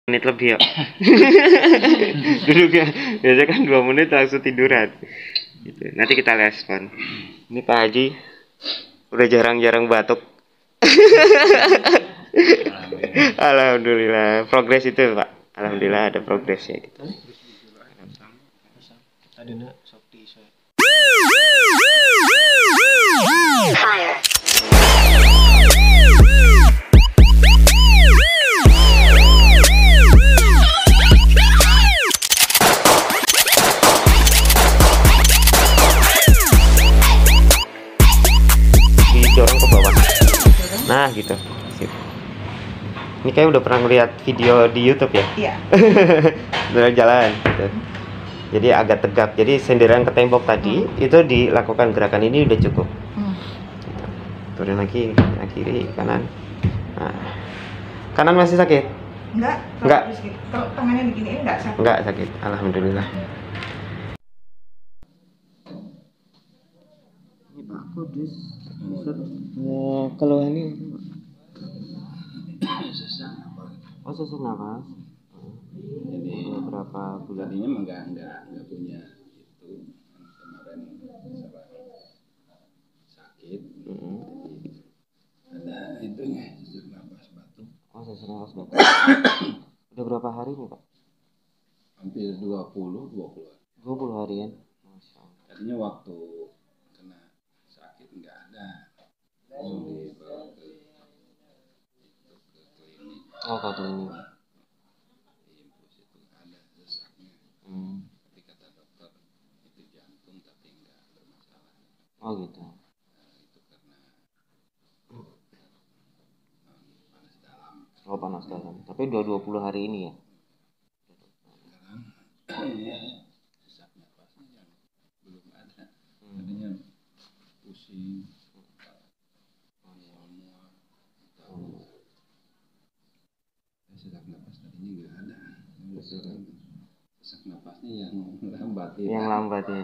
menit lebih ya. Dulu kan biasa kan 2 menit langsung tiduran gitu. Nanti kita respon. Ini Pak Haji udah jarang-jarang batuk. Alhamdulillah progres itu Pak. Alhamdulillah ada progresnya gitu. Didorong ke bawah. Nah gitu. Sip. Ini kayak udah pernah ngeliat video di YouTube ya? Iya. Udah jalan gitu. Jadi agak tegak. Jadi senderan ke tembok tadi itu dilakukan gerakan ini udah cukup. Gitu. Turun lagi, kiri, kanan. Nah. Kanan masih sakit? Enggak. Kalau tangannya begini enggak sakit. Enggak sakit. Alhamdulillah. Ini Pak Kudus. Keluhan ini oh sesak nafas. Jadi Berapa bulan? tadinya mah nggak punya itu kemarin sakit. Ada itunya sesak napas batuk. Oh sesak nafas batuk. Udah berapa hari nih Pak? Hampir 20 harian. Masya Allah. Tadinya waktu kena sakit nggak ada. Dibawa ke klinik. Oh ke klinik. Infus itu ada sesaknya. Tapi kata dokter itu jantung tapi nggak bermasalah. Oh gitu. Itu karena panas dalam. Oh panas dalam. Tapi udah 20 hari ini ya? Sekarang iya, sesak napasnya yang belum ada. Tadinya pusing, mual-mual. Sesak napas tadinya nggak ada. Sekarang sesak napasnya yang lambat ya. Yang lambat ya.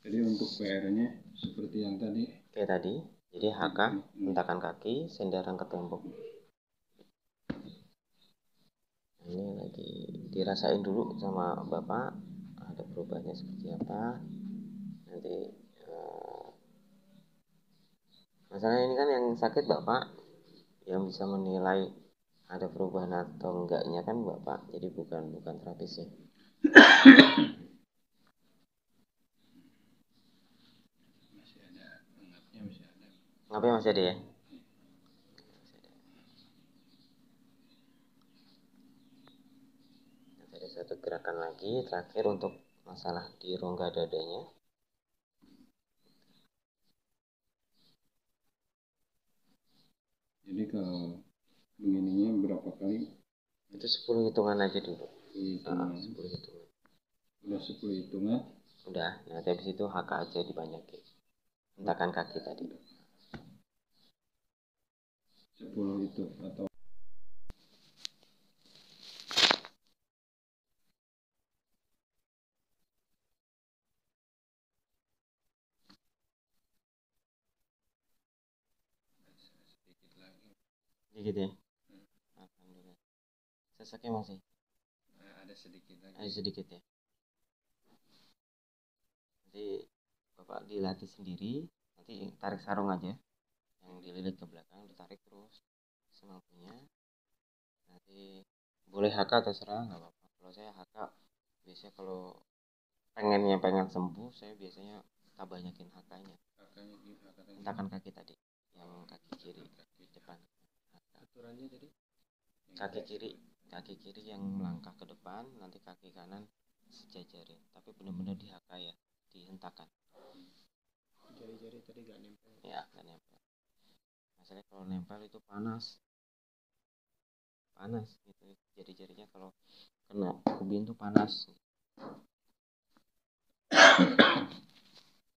Jadi untuk PR-nya seperti yang tadi. Kayak tadi. Jadi HK, hentakan kaki, senderan ke tembok. Ini lagi dirasain dulu sama Bapak. Ada perubahannya seperti apa. Nanti masalah ini kan yang sakit Bapak, yang bisa menilai ada perubahan atau enggaknya kan Bapak, jadi bukan terapisnya. Masih ada ngapnya, masih ada. Ngapnya masih ada ya? Nanti ada satu gerakan lagi terakhir untuk masalah di rongga dadanya. Jadi kalau begininya berapa kali? Itu 10 hitungan aja dulu. 10 hitungan. Udah 10 hitungan. Udah, nanti habis itu HK aja dibanyakin. Hentakan kaki tadi. 10 itu atau sedikit lagi. Dikit ya? Alhamdulillah. Sesaknya masih? Ada sedikit lagi. Ada sedikit ya? Nanti Bapak dilatih sendiri. Nanti tarik sarung aja. Yang dililit ke belakang, ditarik terus semampunya. Nanti boleh HK terserah, nggak apa-apa. Kalau saya HK, biasanya kalau pengen sembuh, saya biasanya tak banyakin HK-nya. Hentakan kaki tadi, yang kaki kiri di depan. Aturannya jadi Kaki kiri yang melangkah ke depan, nanti kaki kanan sejajarin. Tapi benar-benar di HK ya, dihentakan. jari-jari tadi gak nempel. Ya, nggak nempel. Masalahnya kalau nempel itu panas gitu. Jari-jarinya kalau kena ubin tuh panas.